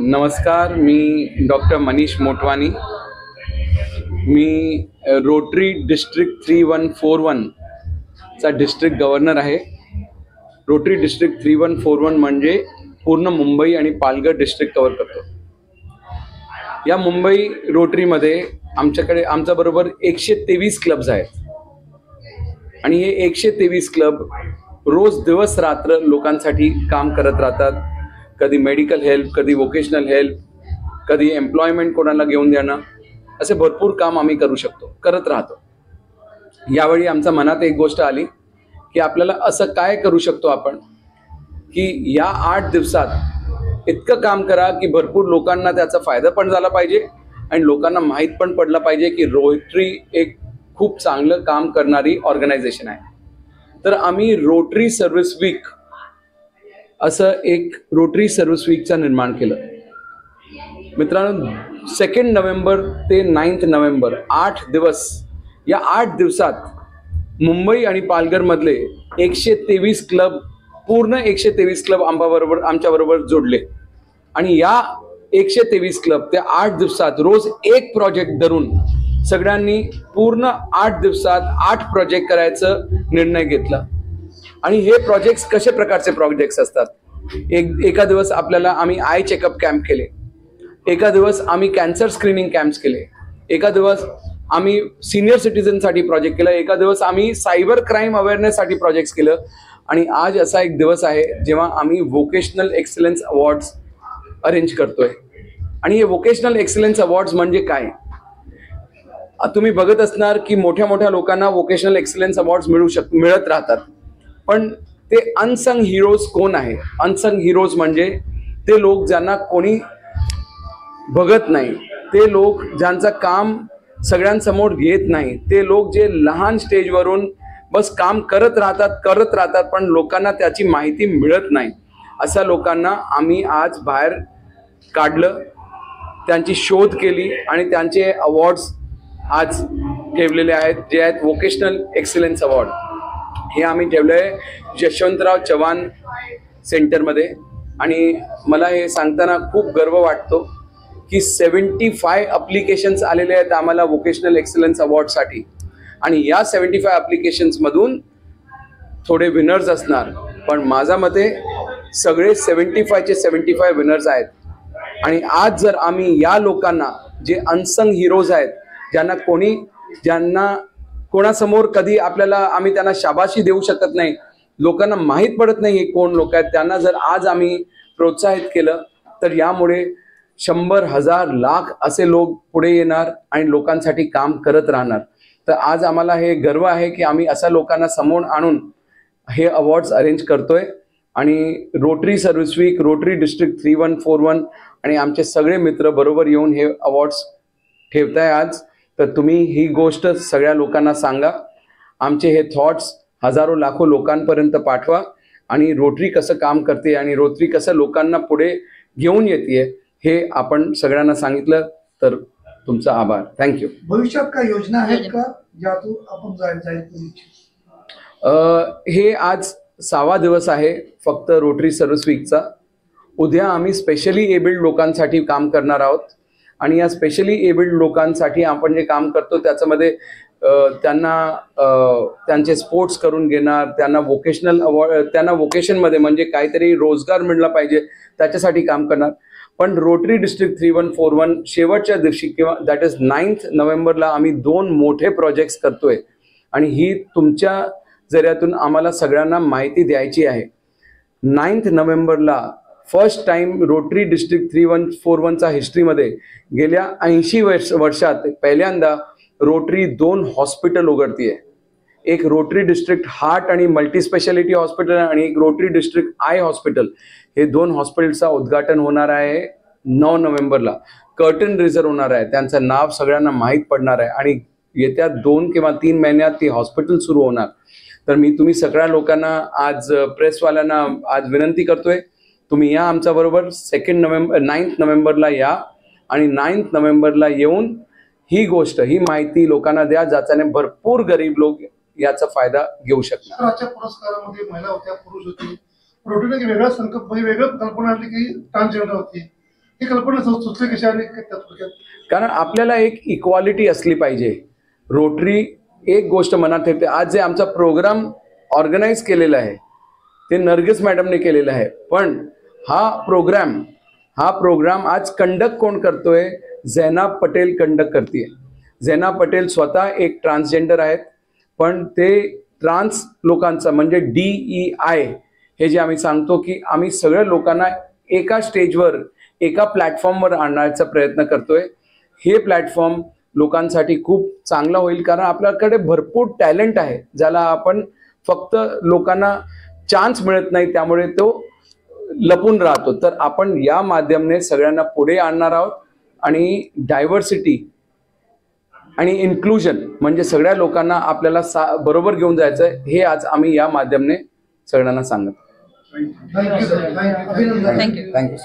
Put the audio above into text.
नमस्कार, मी डॉक्टर मनीष मोटवानी. मी rotary district 3141 चा district governor आहे. रोटरी डिस्ट्रिक्ट 3141 म्हणजे पूर्ण मुंबई आणि पालघर डिस्ट्रिक्ट कव्हर करतो. या मुंबई रोटरीमध्ये आमच्याबरोबर 123 क्लब्स आहेत आणि हे 123 क्लब रोज दिवस रात्र लोकांसाठी काम करत राहतात. कधी मेडिकल हेल्प, कधी वोकेशनल हेल्प, कधी एम्प्लॉयमेंट कोणाला घेऊन देणं, असे भरपूर काम आम्ही करत राहतो. यावेळी आमच्या मनात एक गोष्ट आली की आपल्याला असं काय करू शकतो आपण की या 8 दिवसात इतकं काम करा की भरपूर लोकांना त्याचा फायदा पण झाला पाहिजे आणि लोकांना माहीत पण पडलं पाहिजे की रोटरी एक खूप चांगलं काम करणारी ऑर्गनायझेशन आहे. तर आम्ही रोटरी सर्व्हिस वीक असं एक रोटरी सर्व्हिस वीकचा निर्माण केलं. मित्रांनो, 2 नोव्हेंबर ते 9 नोव्हेंबर 8 दिवस, या 8 दिवसात मुंबई आणि पालघरमधले 123 क्लब, पूर्ण 123 क्लब आमच्याबरोबर जोडले आणि या 123 क्लब त्या 8 दिवसात रोज एक प्रोजेक्ट धरून सगळ्यांनी पूर्ण 8 दिवसात 8 प्रोजेक्ट करायचा निर्णय घेतला. आणि हे प्रोजेक्ट्स कशा प्रकारचे प्रोजेक्ट्स असतात? एका दिवस आम्ही आय चेकअप कॅम्प केले, एका दिवस आम्ही कॅन्सर स्क्रीनिंग कॅम्प्स केले, एका दिवस आम्ही सिनियर सिटीजनसाठी प्रोजेक्ट केलं, एका दिवस आम्ही सायबर क्राईम अवेअरनेससाठी प्रोजेक्ट्स केलं आणि आज असा एक दिवस आहे जेव्हा आम्ही वोकेशनल एक्सलन्स अवॉर्ड्स अरेंज करतोय. आणि हे वोकेशनल एक्सलन्स अवॉर्ड्स म्हणजे काय? तुम्ही बघत असणार की मोठ्या मोठ्या लोकांना वोकेशनल एक्सलन्स अवॉर्ड्स मिळत राहतात, पण ते अनसंग हिरोज कोण आहे? अनसंग हिरोज म्हणजे ते लोक ज्यांना कोणी बघत नाही, ते लोक ज्यांचं काम सगळ्यांसमोर घेत नाही, ते लोक जे लहान स्टेजवरून बस काम करत राहतात पण लोकांना त्याची माहिती मिळत नाही. अशा लोकांना आम्ही आज बाहेर काढलं, त्यांची शोध केली आणि त्यांचे अवॉर्ड्स आज ठेवलेले आहेत, जे आहेत वोकेशनल एक्सलन्स अवॉर्ड. हे आम्ही ठेवलं आहे यशवंतराव चव्हाण सेंटरमध्ये. आणि मला हे सांगताना खूप गर्व वाटतो की 75 अप्लिकेशन्स आलेले आहेत आम्हाला वोकेशनल एक्सलन्स अवॉर्डसाठी. आणि या 75 अप्लिकेशन्समधून थोडे विनर्स असणार, पण माझ्या मते सगळे 75चे 75 विनर्स आहेत. आणि आज जर आम्ही या लोकांना, जे अनसंग हिरोज आहेत, ज्यांना कोणासमोर कधी आम्ही त्यांना शाबाशी देऊ शकत नाही, लोकांना माहीत पडत नाही हे कोण लोक आहेत, त्यांना जर आज आम्ही प्रोत्साहित केलं तर यामुळे 100, 1000, लाख असे लोक पुढे येणार आणि लोकांसाठी काम करत राहणार. तर आज आम्हाला हे गर्व आहे की आम्ही अशा लोकांना समोर आणून हे अवॉर्ड्स अरेंज करतोय. आणि Rotary service week, Rotary district 3141 आणि आमचे सगळे मित्र बरोबर येऊन हे अवॉर्ड्स ठेवताय आज. तर तुम्ही ही गोष्ट सगळ्या लोकांना सांगा, आमचे हे थॉट्स हजारो लाखो लोकांपर्यंत पाठवा आणि रोटरी कसं काम करते आणि रोटरी कसं लोकांना पुढे घेऊन येते हे आपण सगळ्यांना सांगितलं तर तुमचा आभार. थँक्यू. भविष्यात काय योजना आहेत का ज्यातून आपण जाहीर करू? हे आज 6वा दिवस आहे फक्त रोटरी सर्व्हिस वीकचा. उद्या आम्ही स्पेशली एबल्ड लोकांसाठी काम करणार आहोत आणि या स्पेशली एबल्ड लोकांसाठी आपण जे काम करतो त्याच्यामध्ये त्यांचे स्पोर्ट्स करून घेणार, त्यांना वोकेशनल अवॉर्ड, त्यांना वोकेशनमध्ये म्हणजे काहीतरी रोजगार मिळला पाहिजे त्याच्यासाठी काम करणार. पण रोटरी डिस्ट्रिक्ट 3141 शेवटच्या दिवशी किंवा दॅट इज 9 नोव्हेंबरला आम्ही 2 मोठे प्रोजेक्ट्स करतोय आणि ही तुमच्या जरियातून आम्हाला सगळ्यांना माहिती द्यायची आहे. 9 नोव्हेंबरला फर्स्ट टाइम रोटरी डिस्ट्रिक्ट 3141चा हिस्ट्रीमध्ये गेल्या 80 वर्षात पहिल्यांदा रोटरी 2 हॉस्पिटल उघडतीये. एक रोटरी डिस्ट्रिक्ट हार्ट आणि मल्टीस्पेशालिटी हॉस्पिटल आणि एक रोटरी डिस्ट्रिक्ट आय हॉस्पिटल. हे 2 हॉस्पिटलचा उद्घाटन होणार आहे 9 नोव्हेंबरला. कर्टन रिझर होणार आहे, त्यांचं नाव सगळ्यांना माहीत पडणार आहे आणि येत्या 2 किंवा 3 महिन्यात ती हॉस्पिटल सुरू होणार. तर मी तुम्ही सगळ्या लोकांना आज प्रेसवाल्यांना आज विनंती करतोय, तुम्ही या आमच्या बरोबर 9 नोव्हेंबरला या आणि 9 नोव्हेंबरला येऊन ही गोष्ट, ही माहिती लोकांना द्या, ज्याच्याने भरपूर गरीब लोक याचा फायदा घेऊ शकणार. आजच्या पुरस्कारामध्ये महिला होत्या, पुरुष होते, रोटरीने वेगळा संकल्प, वेगळं कल्पना आणली की ट्रान्सजेंडर होती, ही कल्पना सुचली कशी आणि त्यात थोडक्यात? कारण आपल्याला एक इक्वालिटी असली पाहिजे. रोटरी एक गोष्ट मनात येते, आज जे आमचा प्रोग्राम ऑर्गनाईज केलेला आहे ते नर्गिस मॅडमने केलेलं आहे, पण हा प्रोग्राम आज कंडक्ट कोण करतोय? झैना पटेल कंडक्ट करते. झैना पटेल स्वतः एक ट्रान्सजेंडर आहेत, पण ते ट्रान्स लोकांचा म्हणजे DEI हे जे आम्ही सांगतो की आम्ही सगळ्या लोकांना एका स्टेजवर एका प्लॅटफॉर्मवर आणण्याचा प्रयत्न करतोय. हे प्लॅटफॉर्म लोकांसाठी खूप चांगला होईल, कारण आपल्याकडे भरपूर टॅलेंट आहे ज्याला आपण फक्त लोकांना चान्स मिळत नाही, त्यामुळे तो लपून राहतो. तर आपण या माध्यमाने सगळ्यांना पुढे आणणार आहोत आणि डायव्हर्सिटी आणि इन्क्लुजन म्हणजे सगळ्या लोकांना आपल्याला बरोबर घेऊन जायचं हे आज आम्ही या माध्यमाने सगळ्यांना सांगत. Thank you sir. अभिनंदन. थँक्यू. थँक्यू.